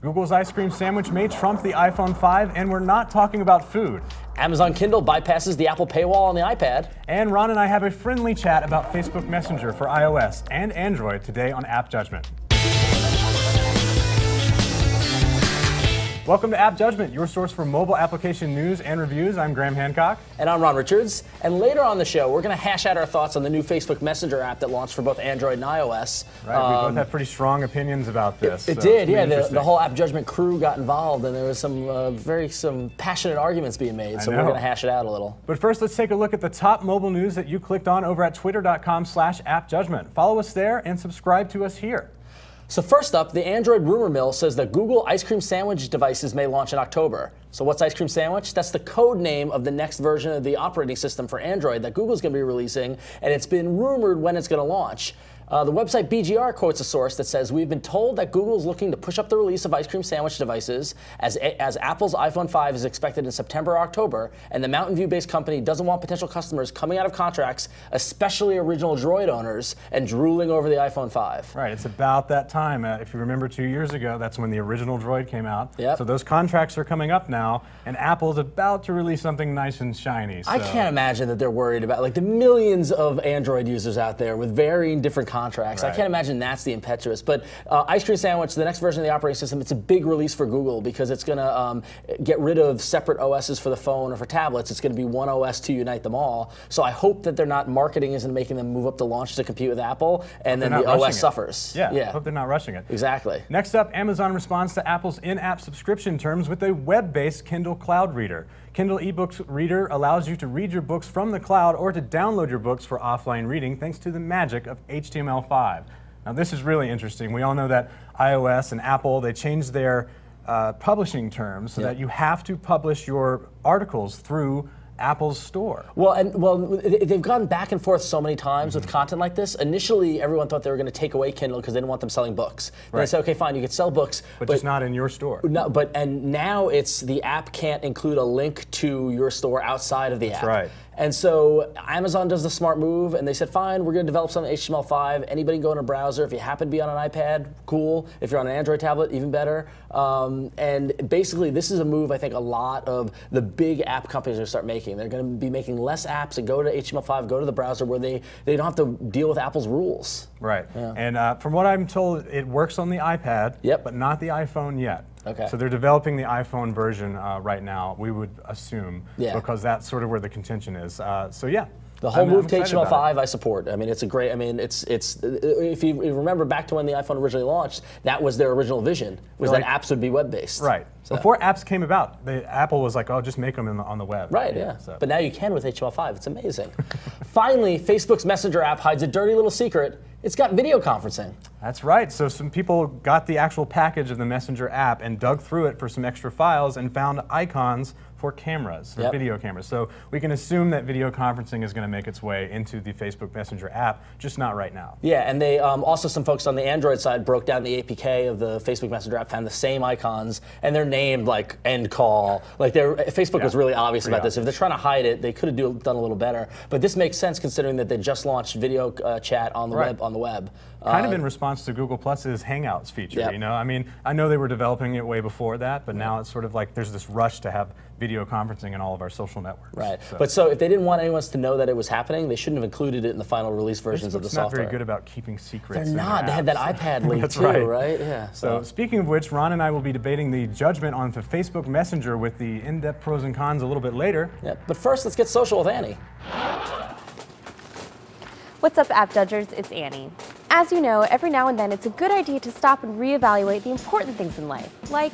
Google's ice cream sandwich may trump the iPhone 5, and we're not talking about food. Amazon Kindle bypasses the Apple paywall on the iPad. And Ron and I have a friendly chat about Facebook Messenger for iOS and Android today on App Judgment. Welcome to App Judgment, your source for mobile application news and reviews. I'm Graham Hancock. And I'm Ron Richards. And later on the show, we're going to hash out our thoughts on the new Facebook Messenger app that launched for both Android and iOS. Right, we both have pretty strong opinions about this. It did, yeah. The whole App Judgment crew got involved, and there was some passionate arguments being made. So we're going to hash it out a little. But first, let's take a look at the top mobile news that you clicked on over at twitter.com/appjudgment. Follow us there and subscribe to us here. So first up, the Android rumor mill says that Google ice cream sandwich devices may launch in October. So what's ice cream sandwich? That's the code name of the next version of the operating system for Android that Google's going to be releasing, and it's been rumored when it's going to launch. The website BGR quotes a source that says, "We've been told that Google is looking to push up the release of ice cream sandwich devices as Apple's iPhone 5 is expected in September or October, and the Mountain View-based company doesn't want potential customers coming out of contracts, especially original Droid owners, and drooling over the iPhone 5. Right, it's about that time. If you remember 2 years ago, that's when the original Droid came out. Yep. So those contracts are coming up now, and Apple's about to release something nice and shiny. So. I can't imagine that they're worried about like the millions of Android users out there with varying different contracts. Right. I can't imagine that's the impetus. But ice cream sandwich, the next version of the operating system, it's a big release for Google because it's going to get rid of separate OSs for the phone or for tablets. It's going to be one OS to unite them all. So I hope that they're not marketing isn't making them move up the launch to compete with Apple, and then the OS suffers. Yeah, I hope they're not rushing it. Exactly. Next up, Amazon responds to Apple's in-app subscription terms with a web-based Kindle Cloud Reader. Kindle eBooks Reader allows you to read your books from the cloud or to download your books for offline reading thanks to the magic of HTML5. Now this is really interesting. We all know that iOS and Apple, they changed their publishing terms so that you have to publish your articles through Apple's store. Well, they've gone back and forth so many times with content like this. Initially, everyone thought they were going to take away Kindle because they didn't want them selling books. Right. They said, okay, fine, you can sell books, but just not in your store. No, and now it's the app can't include a link to your store outside of the app. That's right. And so Amazon does the smart move, and they said, fine, we're going to develop something HTML5. Anybody can go in a browser. If you happen to be on an iPad, cool. If you're on an Android tablet, even better. And basically, this is a move I think a lot of the big app companies are going to start making. They're going to be making less apps and go to HTML5, go to the browser where they don't have to deal with Apple's rules. Right. Yeah. And from what I'm told, it works on the iPad, but not the iPhone yet. Okay. So they're developing the iPhone version right now, we would assume, because that's sort of where the contention is. So yeah. The whole move to HTML5 I support. I mean, it's a great, if you remember back to when the iPhone originally launched, that was their original vision, was that apps would be web-based. Right. So. Before apps came about, Apple was like, oh, just make them on the web. Right, yeah. So. But now you can with HTML5. It's amazing. Finally, Facebook's Messenger app hides a dirty little secret. It's got video conferencing. That's right. So some people got the actual package of the Messenger app and dug through it for some extra files and found icons for cameras, for video cameras. So we can assume that video conferencing is going to make its way into the Facebook Messenger app, just not right now. Yeah, and they also, some folks on the Android side broke down the APK of the Facebook Messenger app, found the same icons, and they're named like end call. Like Facebook was really obvious about this. If they're trying to hide it, they could have done a little better. But this makes sense considering that they just launched video chat on the web. Kind of in response to Google Plus's Hangouts feature, you know? I mean, I know they were developing it way before that, but now it's sort of like there's this rush to have video conferencing in all of our social networks. Right. So if they didn't want anyone to know that it was happening, they shouldn't have included it in the final release versions of the software. They're not very good about keeping secrets. They're not. They had that iPad link too, right? Yeah. So speaking of which, Ron and I will be debating the judgment on the Facebook Messenger with the in-depth pros and cons a little bit later. Yeah. But first, let's get social with Annie. What's up, App Judgers? It's Annie. As you know, every now and then it's a good idea to stop and reevaluate the important things in life, like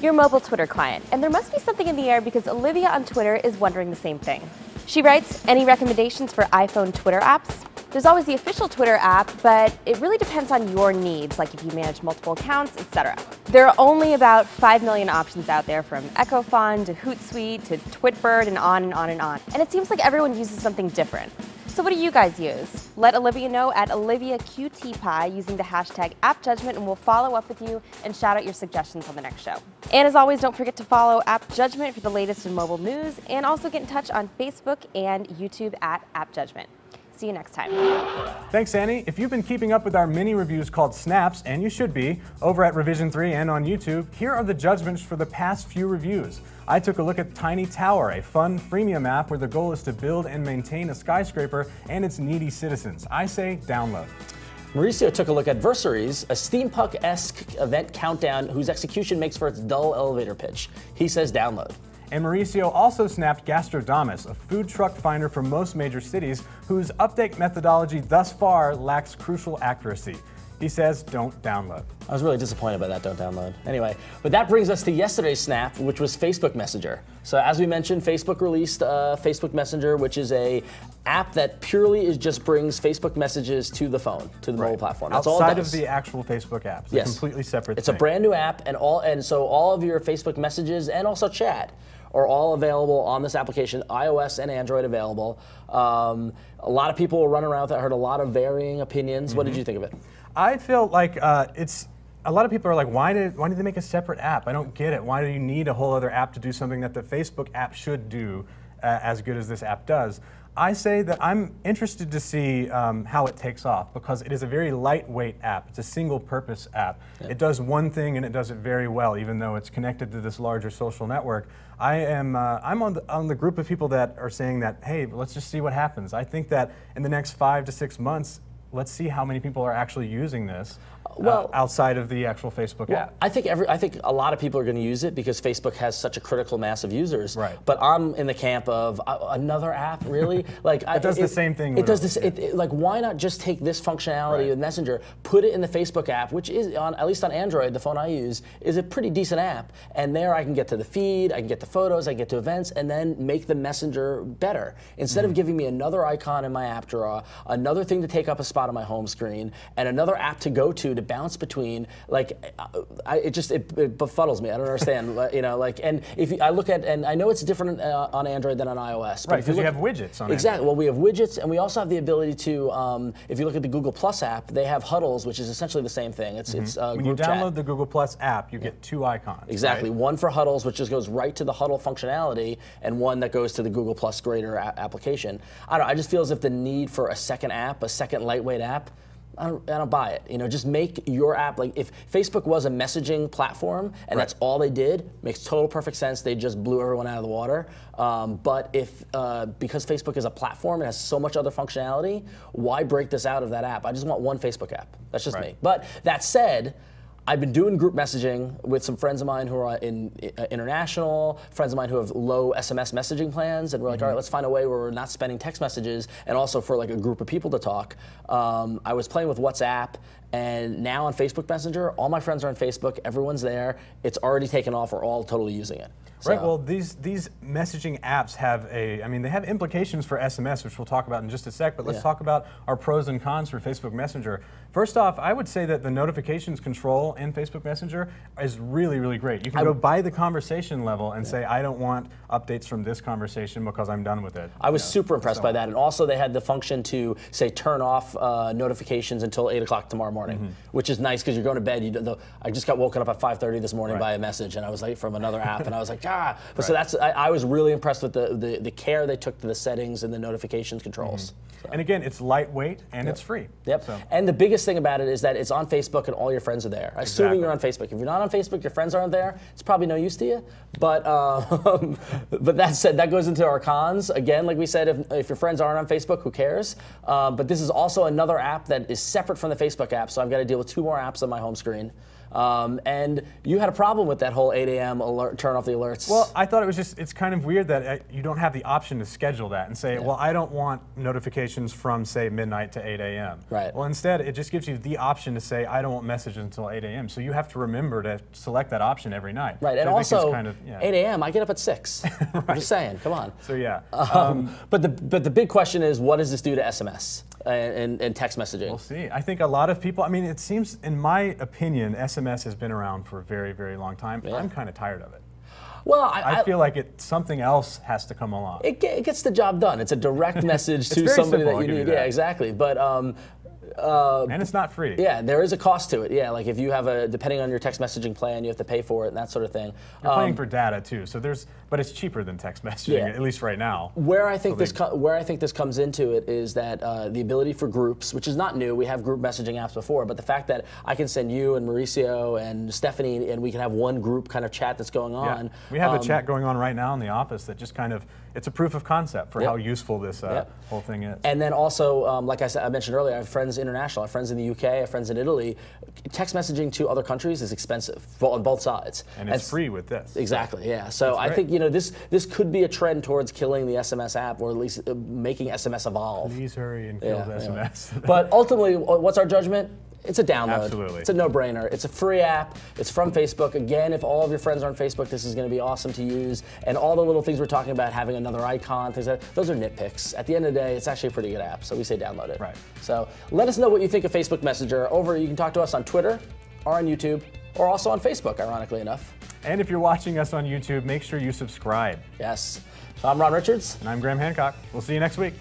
your mobile Twitter client. And there must be something in the air because Olivia on Twitter is wondering the same thing. She writes, any recommendations for iPhone Twitter apps? There's always the official Twitter app, but it really depends on your needs, like if you manage multiple accounts, etc. There are only about 5 million options out there, from EchoFon to Hootsuite to Twitbird and on and on and on. And it seems like everyone uses something different. So what do you guys use? Let Olivia know at OliviaQTPie using the hashtag AppJudgment, and we'll follow up with you and shout out your suggestions on the next show. And as always, don't forget to follow AppJudgment for the latest in mobile news, and also get in touch on Facebook and YouTube at AppJudgment. See See you next time. Thanks, Annie. If you've been keeping up with our mini reviews called Snaps, and you should be, over at Revision 3 and on YouTube, here are the judgments for the past few reviews. I took a look at Tiny Tower, a fun freemium app where the goal is to build and maintain a skyscraper and its needy citizens. I say download. Mauricio took a look at Versaries, a steampunk-esque event countdown whose execution makes for its dull elevator pitch. He says download. And Mauricio also snapped Gastrodamus, a food truck finder for most major cities whose update methodology thus far lacks crucial accuracy. He says don't download. I was really disappointed by that don't download. Anyway, but that brings us to yesterday's snap, which was Facebook Messenger. So as we mentioned, Facebook released Facebook Messenger, which is a app that purely just brings Facebook messages to the phone, to the mobile platform. That's all it does. Outside of the actual Facebook app. It's a completely separate thing. It's a brand new app, and so all of your Facebook messages and also chat are all available on this application, iOS and Android available. A lot of people were running around with it. I heard a lot of varying opinions. What did you think of it? I feel like it's a lot of people are like, why did they make a separate app? I don't get it. Why do you need a whole other app to do something that the Facebook app should do as good as this app does? I say that I'm interested to see how it takes off because it is a very lightweight app. It's a single-purpose app. Yeah. It does one thing and it does it very well, even though it's connected to this larger social network. I'm on the group of people that are saying that, hey, let's just see what happens. I think that in the next 5 to 6 months, let's see how many people are actually using this outside of the actual Facebook app. I think a lot of people are going to use it because Facebook has such a critical mass of users. Right. But I'm in the camp of another app, really? Like it does the same thing. It does this. Like, why not just take this functionality with Messenger, put it in the Facebook app, which is at least on Android, the phone I use, is a pretty decent app. And there I can get to the feed, I can get to photos, I can get to events, and then make the Messenger better. Instead of giving me another icon in my app drawer, another thing to take up a spot on my home screen, and another app to go to bounce between, like, it befuddles me. I don't understand, and if I look at, and I know it's different on Android than on iOS. Right, because you have widgets on Exactly, Android. well, we have widgets, and we also have the ability to, if you look at the Google Plus app, they have huddles, which is essentially the same thing. It's when you download the Google Plus app, you get 2 icons. Exactly, right? One for huddles, which just goes right to the huddle functionality, and one that goes to the Google Plus greater application. I don't know, I just feel as if the need for a second app, a second lightweight app, I don't buy it. Just make your app, like if Facebook was a messaging platform and that's all they did, makes total perfect sense. They just blew everyone out of the water. But because Facebook is a platform and has so much other functionality, why break this out of that app? I just want one Facebook app. That's just me. But that said, I've been doing group messaging with some friends of mine who are international, friends of mine who have low SMS messaging plans, and we're like, all right, let's find a way where we're not spending text messages, and also for like a group of people to talk. I was playing with WhatsApp, and now on Facebook Messenger, all my friends are on Facebook, everyone's there, it's already taken off, we're all totally using it. Right, well, these messaging apps have they have implications for SMS, which we'll talk about in just a sec, but let's talk about our pros and cons for Facebook Messenger. First off, I would say that the notifications control in Facebook Messenger is really, really great. You can go by the conversation level and say, I don't want updates from this conversation because I'm done with it. I was super impressed by that, and also they had the function to say turn off notifications until 8 o'clock tomorrow morning, which is nice because you're going to bed. I just got woken up at 5:30 this morning by a message, and I was late from another app, and I was like, But so I was really impressed with the care they took to the settings and the notifications controls. So. And again, it's lightweight and it's free. Yep. So. And the biggest thing about it is that it's on Facebook and all your friends are there. Assuming you're on Facebook. If you're not on Facebook, your friends aren't there. It's probably no use to you. But but that said, that goes into our cons. Again, like we said, if your friends aren't on Facebook, who cares? But this is also another app that is separate from the Facebook app. So I've got to deal with 2 more apps on my home screen. And you had a problem with that whole 8 a.m. alert, turn off the alerts. Well, I thought it's kind of weird that you don't have the option to schedule that and say, well, I don't want notifications from, say, midnight to 8 a.m. Right. Well, instead, it just gives you the option to say, I don't want messages until 8 a.m. So you have to remember to select that option every night. Right, and also, 8 a.m., I get up at 6. Right. I'm just saying, come on. So yeah. But the big question is, what does this do to SMS and text messaging? We'll see. I think a lot of people, it seems, in my opinion, SMS has been around for a very, very long time. Yeah. I'm kind of tired of it. Well, I feel like something else has to come along. It gets the job done. It's a direct message to somebody that you need. Yeah, exactly. But And it's not free. Yeah, there is a cost to it. Yeah, like if you have depending on your text messaging plan, you have to pay for it and that sort of thing. You're paying for data too, so but it's cheaper than text messaging, at least right now. Where I think this comes into it is that the ability for groups, which is not new. We have group messaging apps before, but the fact that I can send you and Mauricio and Stephanie, and we can have one group kind of chat that's going on. Yeah. We have a chat going on right now in the office that just kind of, it's a proof of concept for how useful this whole thing is. And then also, like I mentioned earlier, I have friends international. I have friends in the UK, I have friends in Italy. Text messaging to other countries is expensive on both sides. And it's free with this. Exactly, yeah. So I think this could be a trend towards killing the SMS app, or at least making SMS evolve. Please hurry and kill the SMS. But ultimately, what's our judgment? It's a download. Absolutely. It's a no-brainer. It's a free app. It's from Facebook. Again, if all of your friends are on Facebook, this is going to be awesome to use. And all the little things we're talking about, having another icon, things like that, those are nitpicks. At the end of the day, it's actually a pretty good app, so we say download it. Right. So let us know what you think of Facebook Messenger. You can talk to us on Twitter, or on YouTube, or also on Facebook, ironically enough. And if you're watching us on YouTube, make sure you subscribe. Yes. So I'm Ron Richards. And I'm Graham Hancock. We'll see you next week.